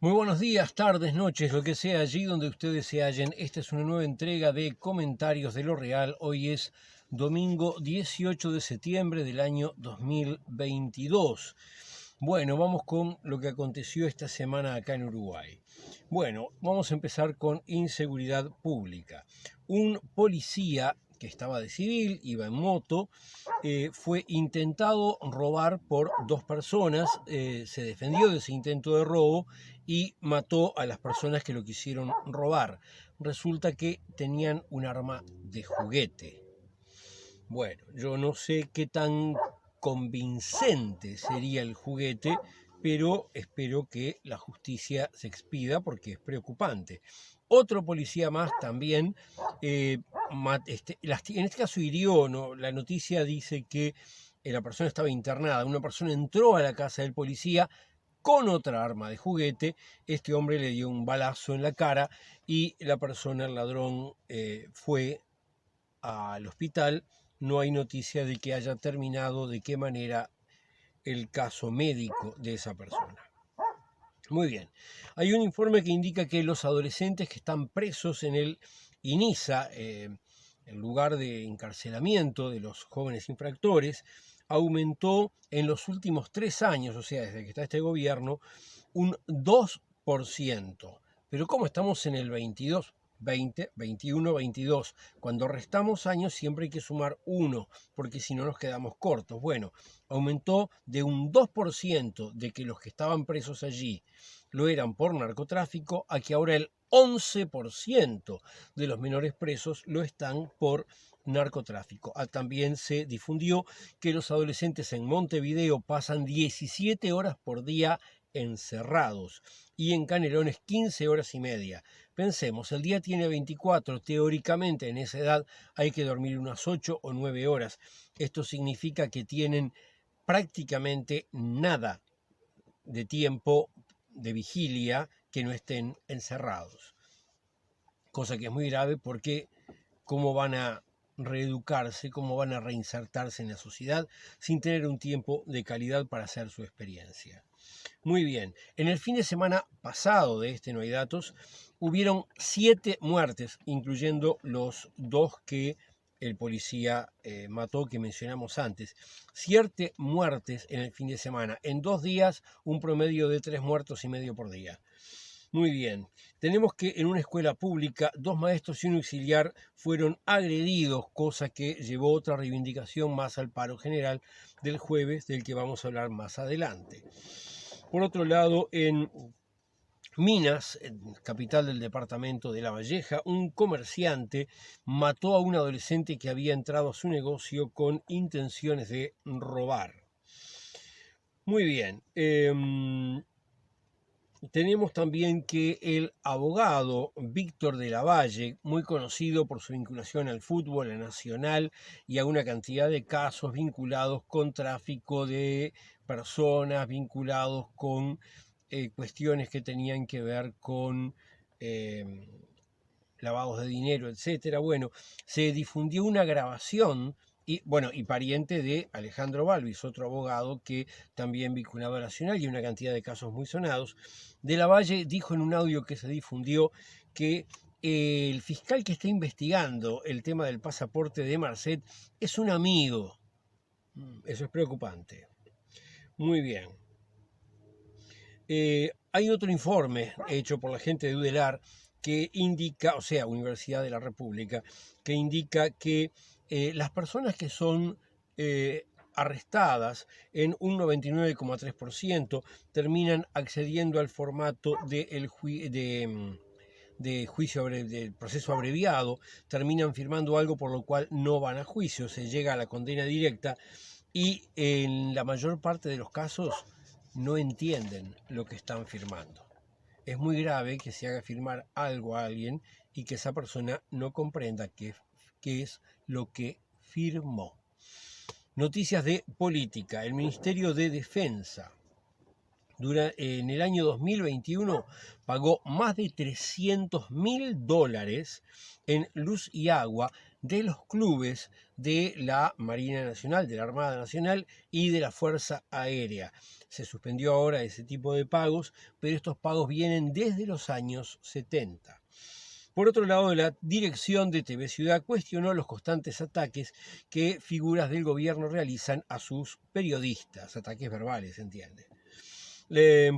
Muy buenos días, tardes, noches, lo que sea allí donde ustedes se hallen. Esta es una nueva entrega de Comentarios de lo Real. Hoy es domingo 18 de septiembre del año 2022. Bueno, vamos con lo que aconteció esta semana acá en Uruguay. Bueno, vamos a empezar con inseguridad pública. Un policía que estaba de civil, iba en moto, fue intentado robar por dos personas, se defendió de ese intento de robo y mató a las personas que lo quisieron robar. Resulta que tenían un arma de juguete. Bueno, yo no sé qué tan convincente sería el juguete, pero espero que la justicia se expida porque es preocupante. Otro policía más también, en este caso hirió, ¿no? La noticia dice que la persona estaba internada, una persona entró a la casa del policía con otra arma de juguete, este hombre le dio un balazo en la cara y la persona, el ladrón, fue al hospital. No hay noticia de que haya terminado de qué manera el caso médico de esa persona. Muy bien, hay un informe que indica que los adolescentes que están presos en el INISA, el lugar de encarcelamiento de los jóvenes infractores, aumentó en los últimos 3 años, o sea, desde que está este gobierno, un 2%. Pero ¿cómo estamos en el 22? 20, 21, 22. Cuando restamos años siempre hay que sumar 1, porque si no nos quedamos cortos. Bueno, aumentó de un 2% de que los que estaban presos allí lo eran por narcotráfico, a que ahora el 11% de los menores presos lo están por narcotráfico. También se difundió que los adolescentes en Montevideo pasan 17 horas por día encerrados y en Canelones 15 horas y media. Pensemos, el día tiene 24, teóricamente en esa edad hay que dormir unas 8 o 9 horas. Esto significa que tienen prácticamente nada de tiempo de vigilia que no estén encerrados. Cosa que es muy grave porque cómo van a reeducarse, cómo van a reinsertarse en la sociedad sin tener un tiempo de calidad para hacer su experiencia. Muy bien, en el fin de semana pasado de no hay datos, hubieron 7 muertes, incluyendo los 2 que el policía mató, que mencionamos antes. 7 muertes en el fin de semana. En 2 días, un promedio de 3 muertos y medio por día. Muy bien, tenemos que en una escuela pública 2 maestros y un auxiliar fueron agredidos, cosa que llevó otra reivindicación más al paro general del jueves, del que vamos a hablar más adelante. Por otro lado, en Minas, capital del departamento de La Valleja, un comerciante mató a un adolescente que había entrado a su negocio con intenciones de robar. Muy bien. Tenemos también que el abogado Víctor de la Valle, muy conocido por su vinculación al fútbol, a Nacional y a una cantidad de casos vinculados con tráfico de personas, vinculados con cuestiones que tenían que ver con lavados de dinero, etcétera. Bueno, se difundió una grabación y pariente de Alejandro Balvis, otro abogado que también vinculado a Nacional y una cantidad de casos muy sonados. De la Valle dijo en un audio que se difundió que el fiscal que está investigando el tema del pasaporte de Marcet es un amigo. Eso es preocupante. Muy bien. Hay otro informe hecho por la gente de UDELAR que indica, o sea, Universidad de la República, que indica que las personas que son arrestadas en un 99,3% terminan accediendo al formato de juicio del proceso abreviado, terminan firmando algo por lo cual no van a juicio, se llega a la condena directa y en la mayor parte de los casos no entienden lo que están firmando. Es muy grave que se haga firmar algo a alguien y que esa persona no comprenda qué es lo que firmó. Noticias de política. El Ministerio de Defensa en el año 2021 pagó más de $300.000 en luz y agua de los clubes de la Marina Nacional, de la Armada Nacional y de la Fuerza Aérea. Se suspendió ahora ese tipo de pagos, pero estos pagos vienen desde los años 70. Por otro lado, la dirección de TV Ciudad cuestionó los constantes ataques que figuras del gobierno realizan a sus periodistas, ataques verbales, ¿se entiende?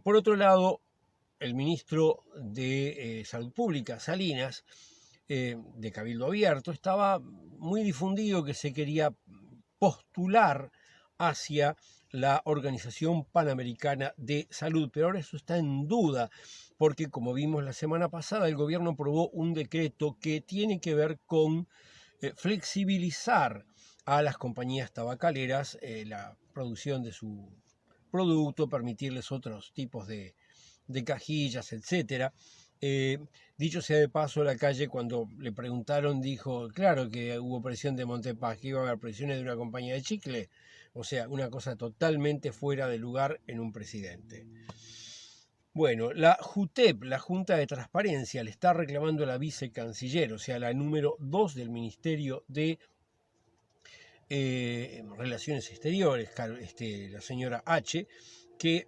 Por otro lado, el ministro de Salud Pública, Salinas, de Cabildo Abierto, estaba muy difundido que se quería postular hacia la Organización Panamericana de Salud, pero ahora eso está en duda, porque como vimos la semana pasada, el gobierno aprobó un decreto que tiene que ver con flexibilizar a las compañías tabacaleras la producción de su producto, permitirles otros tipos de cajillas, etcétera. Dicho sea de paso, la Calle, cuando le preguntaron, dijo, claro que hubo presión de Montepaz, que iba a haber presiones de una compañía de chicle. O sea, una cosa totalmente fuera de lugar en un presidente. Bueno, la JUTEP, la Junta de Transparencia, le está reclamando a la vicecanciller, o sea, la número 2 del Ministerio de Relaciones Exteriores, la señora H., que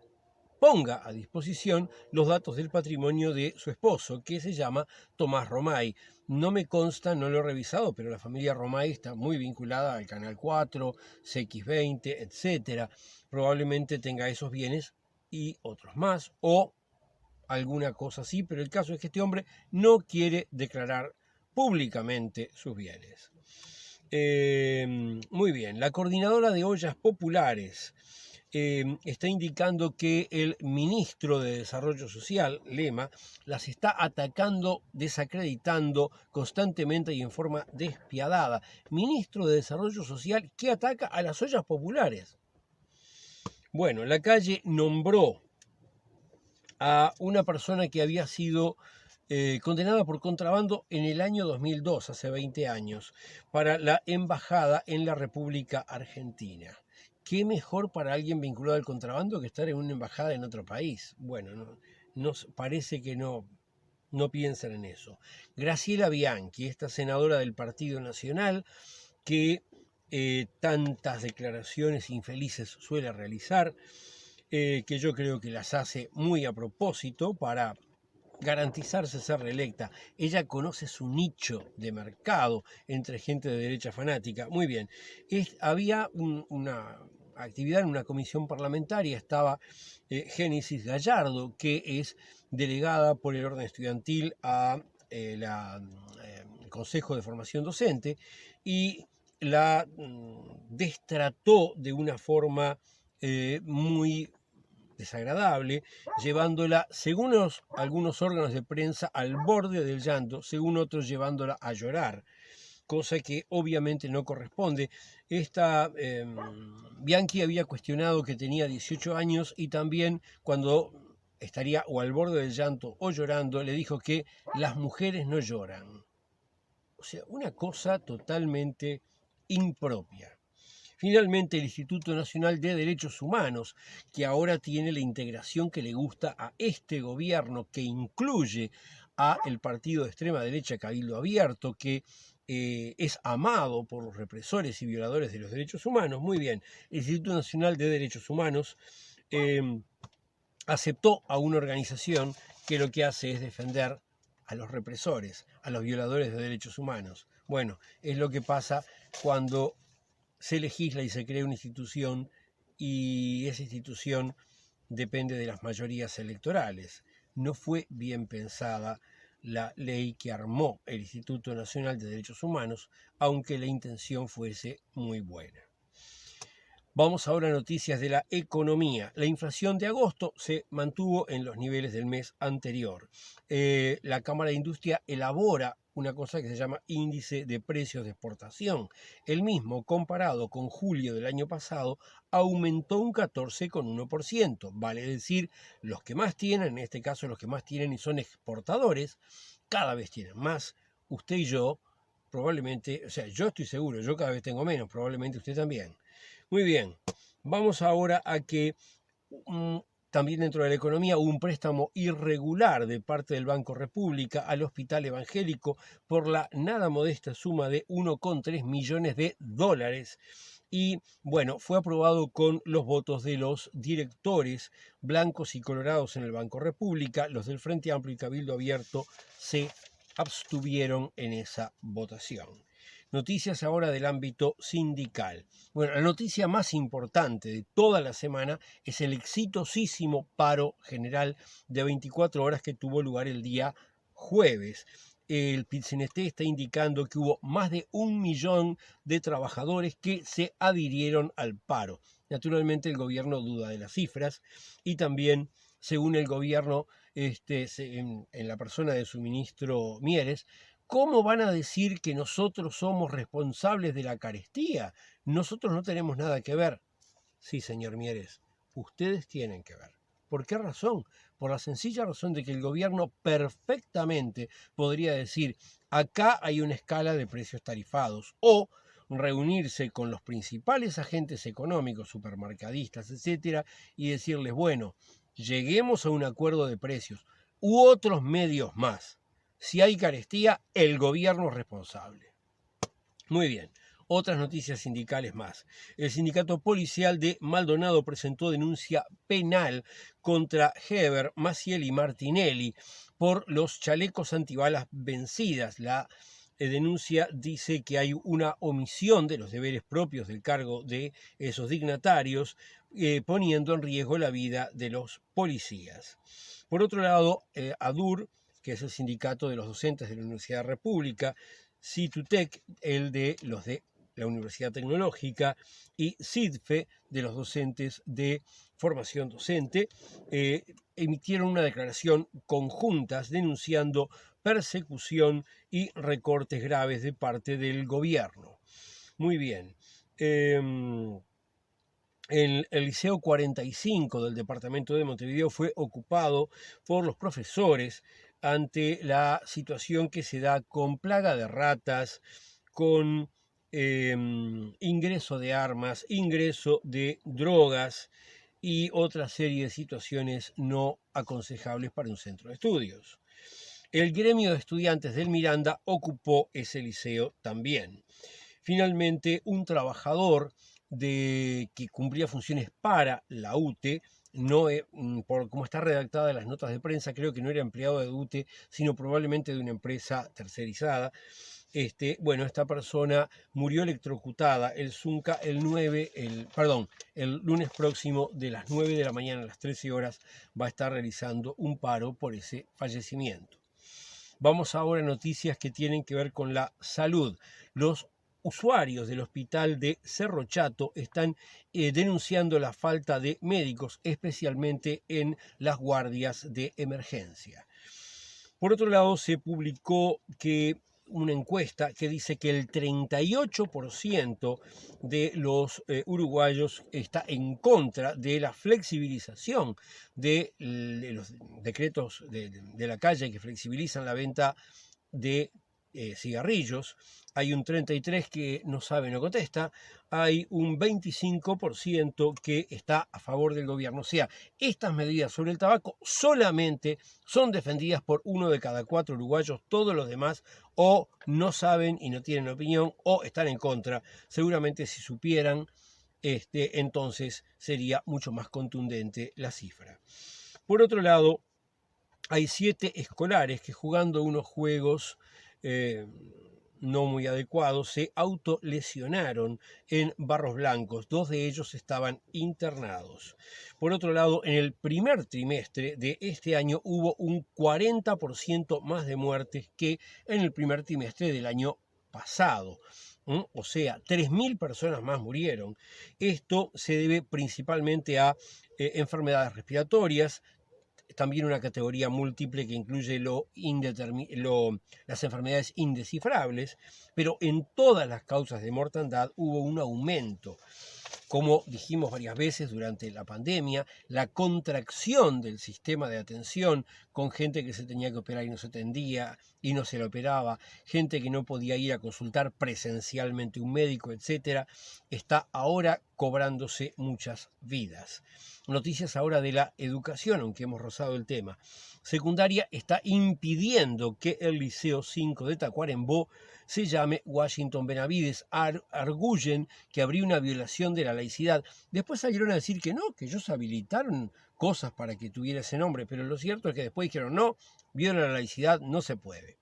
ponga a disposición los datos del patrimonio de su esposo, que se llama Tomás Romay. No me consta, no lo he revisado, pero la familia Romay está muy vinculada al Canal 4, CX20, etc. Probablemente tenga esos bienes y otros más, o alguna cosa así, pero el caso es que este hombre no quiere declarar públicamente sus bienes. Muy bien, la coordinadora de ollas populares está indicando que el ministro de Desarrollo Social, Lema, las está atacando, desacreditando constantemente y en forma despiadada. Ministro de Desarrollo Social que ataca a las ollas populares. Bueno, la Calle nombró a una persona que había sido condenada por contrabando en el año 2002, hace 20 años, para la embajada en la República Argentina. ¿Qué mejor para alguien vinculado al contrabando que estar en una embajada en otro país? Bueno, parece que no piensan en eso. Graciela Bianchi, esta senadora del Partido Nacional, que tantas declaraciones infelices suele realizar, que yo creo que las hace muy a propósito para garantizarse ser reelecta. Ella conoce su nicho de mercado entre gente de derecha fanática. Muy bien, había una actividad en una comisión parlamentaria, estaba Génesis Gallardo, que es delegada por el orden estudiantil a el Consejo de Formación Docente, y la destrató de una forma muy desagradable, llevándola, según algunos órganos de prensa, al borde del llanto, según otros llevándola a llorar, cosa que obviamente no corresponde. Bianchi había cuestionado que tenía 18 años y también cuando estaría o al borde del llanto o llorando, le dijo que las mujeres no lloran. O sea, una cosa totalmente impropia. Finalmente, el Instituto Nacional de Derechos Humanos, que ahora tiene la integración que le gusta a este gobierno, que incluye a el partido de extrema derecha Cabildo Abierto, que es amado por los represores y violadores de los derechos humanos. Muy bien, el Instituto Nacional de Derechos Humanos aceptó a una organización que lo que hace es defender a los represores, a los violadores de derechos humanos. Bueno, es lo que pasa cuando se legisla y se crea una institución y esa institución depende de las mayorías electorales. No fue bien pensada la ley que armó el Instituto Nacional de Derechos Humanos, aunque la intención fuese muy buena. Vamos ahora a noticias de la economía. La inflación de agosto se mantuvo en los niveles del mes anterior. La Cámara de Industria elabora una cosa que se llama índice de precios de exportación. El mismo, comparado con julio del año pasado, aumentó un 14,1%. Vale decir, los que más tienen, en este caso los que más tienen y son exportadores, cada vez tienen más. Usted y yo, probablemente, o sea, yo estoy seguro, yo cada vez tengo menos, probablemente usted también. Muy bien, vamos ahora a que También dentro de la economía hubo un préstamo irregular de parte del Banco República al Hospital Evangélico por la nada modesta suma de 1,3 millones de dólares. Y bueno, fue aprobado con los votos de los directores blancos y colorados en el Banco República. Los del Frente Amplio y Cabildo Abierto se abstuvieron en esa votación. Noticias ahora del ámbito sindical. Bueno, la noticia más importante de toda la semana es el exitosísimo paro general de 24 horas que tuvo lugar el día jueves. El PIT-CNT está indicando que hubo más de 1 millón de trabajadores que se adhirieron al paro. Naturalmente el gobierno duda de las cifras y también, según el gobierno, en la persona de su ministro Mieres, ¿cómo van a decir que nosotros somos responsables de la carestía? Nosotros no tenemos nada que ver. Sí, señor Mieres, ustedes tienen que ver. ¿Por qué razón? Por la sencilla razón de que el gobierno perfectamente podría decir, acá hay una escala de precios tarifados, o reunirse con los principales agentes económicos, supermercadistas, etcétera, y decirles, bueno, lleguemos a un acuerdo de precios u otros medios más. Si hay carestía, el gobierno es responsable. Muy bien. Otras noticias sindicales más. El sindicato policial de Maldonado presentó denuncia penal contra Heber, Maciel y Martinelli por los chalecos antibalas vencidas. La denuncia dice que hay una omisión de los deberes propios del cargo de esos dignatarios, poniendo en riesgo la vida de los policías. Por otro lado, ADUR, que es el sindicato de los docentes de la Universidad República, CITUTEC, el de los de la Universidad Tecnológica, y SIDFE, de los docentes de formación docente, emitieron una declaración conjuntas denunciando persecución y recortes graves de parte del gobierno. Muy bien. El Liceo 45 del departamento de Montevideo fue ocupado por los profesores ante la situación que se da con plaga de ratas, con ingreso de armas, ingreso de drogas y otra serie de situaciones no aconsejables para un centro de estudios. El gremio de estudiantes del Miranda ocupó ese liceo también. Finalmente, un trabajador que cumplía funciones para la UTE, no, por cómo está redactada las notas de prensa, creo que no era empleado de UTE, sino probablemente de una empresa tercerizada. Esta persona murió electrocutada el lunes próximo de las 9 de la mañana a las 13 horas va a estar realizando un paro por ese fallecimiento. Vamos ahora a noticias que tienen que ver con la salud. Los usuarios del hospital de Cerro Chato están denunciando la falta de médicos, especialmente en las guardias de emergencia. Por otro lado, se publicó una encuesta que dice que el 38% de los uruguayos está en contra de la flexibilización de los decretos de la calle que flexibilizan la venta de cigarrillos. Hay un 33% que no sabe, no contesta. Hay un 25% que está a favor del gobierno. O sea, estas medidas sobre el tabaco solamente son defendidas por 1 de cada 4 uruguayos. Todos los demás o no saben y no tienen opinión o están en contra. Seguramente si supieran, entonces sería mucho más contundente la cifra. Por otro lado, hay 7 escolares que jugando unos juegos no muy adecuados se autolesionaron en Barros Blancos. 2 de ellos estaban internados. Por otro lado, en el primer trimestre de este año hubo un 40% más de muertes que en el primer trimestre del año pasado. O sea, 3.000 personas más murieron. Esto se debe principalmente a enfermedades respiratorias, también una categoría múltiple que incluye las enfermedades indescifrables, pero en todas las causas de mortandad hubo un aumento. Como dijimos varias veces durante la pandemia, la contracción del sistema de atención con gente que se tenía que operar y no se atendía y no se le operaba, gente que no podía ir a consultar presencialmente un médico, etcétera, está ahora cobrándose muchas vidas. noticias ahora de la educación, aunque hemos rozado el tema. Secundaria está impidiendo que el Liceo 5 de Tacuarembó se llame Washington Benavides. Arguyen que habría una violación de la laicidad. Después salieron a decir que no, que ellos habilitaron cosas para que tuviera ese nombre, pero lo cierto es que después dijeron no, viola la laicidad, no se puede.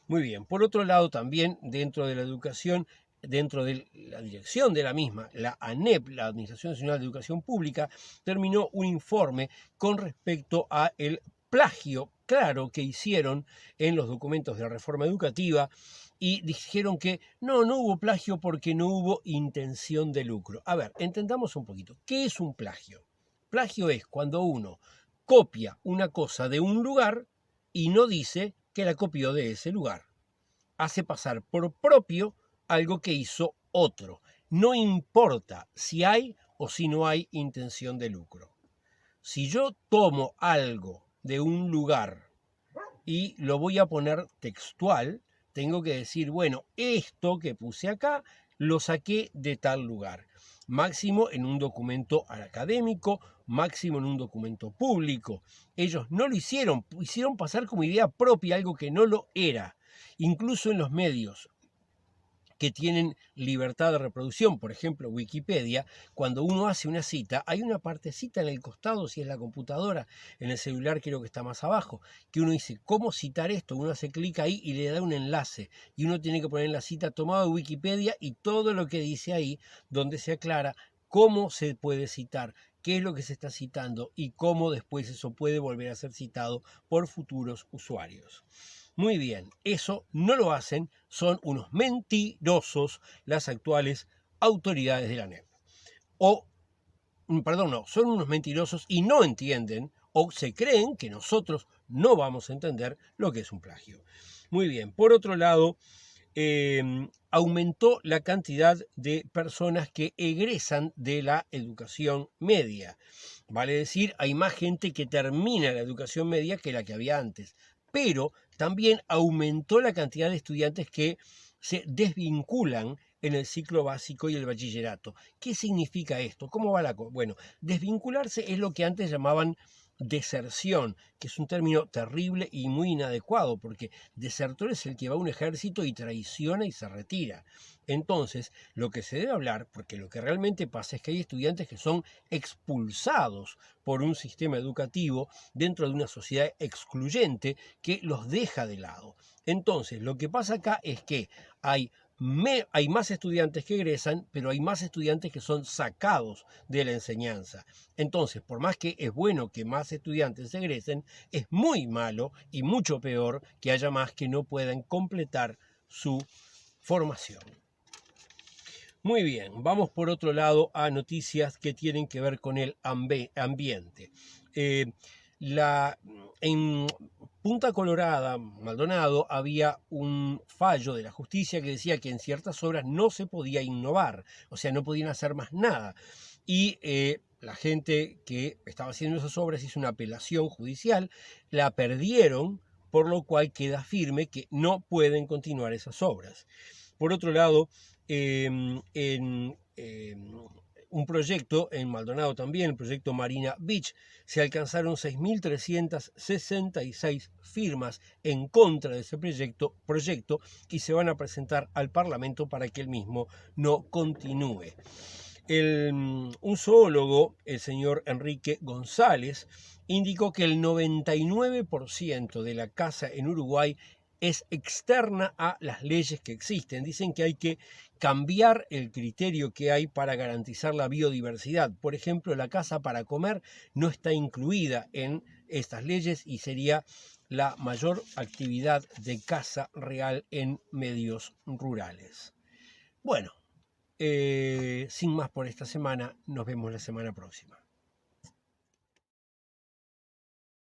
Muy bien, por otro lado también dentro de la educación, dentro de la dirección de la misma, la ANEP, la Administración Nacional de Educación Pública, terminó un informe con respecto a el plagio claro que hicieron en los documentos de la reforma educativa y dijeron que no hubo plagio porque no hubo intención de lucro. A ver, entendamos un poquito, ¿qué es un plagio? Plagio es cuando uno copia una cosa de un lugar y no dice que la copió de ese lugar. Hace pasar por propio algo que hizo otro. No importa si hay o si no hay intención de lucro. Si yo tomo algo de un lugar y lo voy a poner textual, tengo que decir, bueno, esto que puse acá lo saqué de tal lugar. Máximo en un documento académico, máximo en un documento público. Ellos no lo hicieron pasar como idea propia algo que no lo era. Incluso en los medios que tienen libertad de reproducción, por ejemplo Wikipedia, cuando uno hace una cita, hay una partecita en el costado, si es la computadora, en el celular creo que está más abajo, que uno dice, ¿cómo citar esto? Uno hace clic ahí y le da un enlace, y uno tiene que poner en la cita tomado de Wikipedia y todo lo que dice ahí, donde se aclara cómo se puede citar, qué es lo que se está citando y cómo después eso puede volver a ser citado por futuros usuarios. Muy bien, eso no lo hacen, son unos mentirosos las actuales autoridades de la ANEP. Son unos mentirosos y no entienden o se creen que nosotros no vamos a entender lo que es un plagio. Muy bien, por otro lado, aumentó la cantidad de personas que egresan de la educación media. Vale decir, hay más gente que termina la educación media que la que había antes. Pero también aumentó la cantidad de estudiantes que se desvinculan en el ciclo básico y el bachillerato. ¿Qué significa esto? ¿Cómo va la cosa? Bueno, desvincularse es lo que antes llamaban deserción, que es un término terrible y muy inadecuado, porque desertor es el que va a un ejército y traiciona y se retira. Entonces, lo que se debe hablar, porque lo que realmente pasa es que hay estudiantes que son expulsados por un sistema educativo dentro de una sociedad excluyente que los deja de lado. Entonces, lo que pasa acá es que hay más estudiantes que egresan, pero hay más estudiantes que son sacados de la enseñanza. Entonces, por más que es bueno que más estudiantes egresen, es muy malo y mucho peor que haya más que no puedan completar su formación. Muy bien, vamos por otro lado a noticias que tienen que ver con el ambiente. En Punta Colorada, Maldonado, había un fallo de la justicia que decía que en ciertas obras no se podía innovar, o sea, no podían hacer más nada. Y la gente que estaba haciendo esas obras hizo una apelación judicial, la perdieron, por lo cual queda firme que no pueden continuar esas obras. Por otro lado, un proyecto en Maldonado también, el proyecto Marina Beach, se alcanzaron 6.366 firmas en contra de ese proyecto y se van a presentar al Parlamento para que el mismo no continúe. Un zoólogo, el señor Enrique González, indicó que el 99% de la caza en Uruguay es externa a las leyes que existen. Dicen que hay que cambiar el criterio que hay para garantizar la biodiversidad. Por ejemplo, la caza para comer no está incluida en estas leyes y sería la mayor actividad de caza real en medios rurales. Bueno, sin más por esta semana, nos vemos la semana próxima.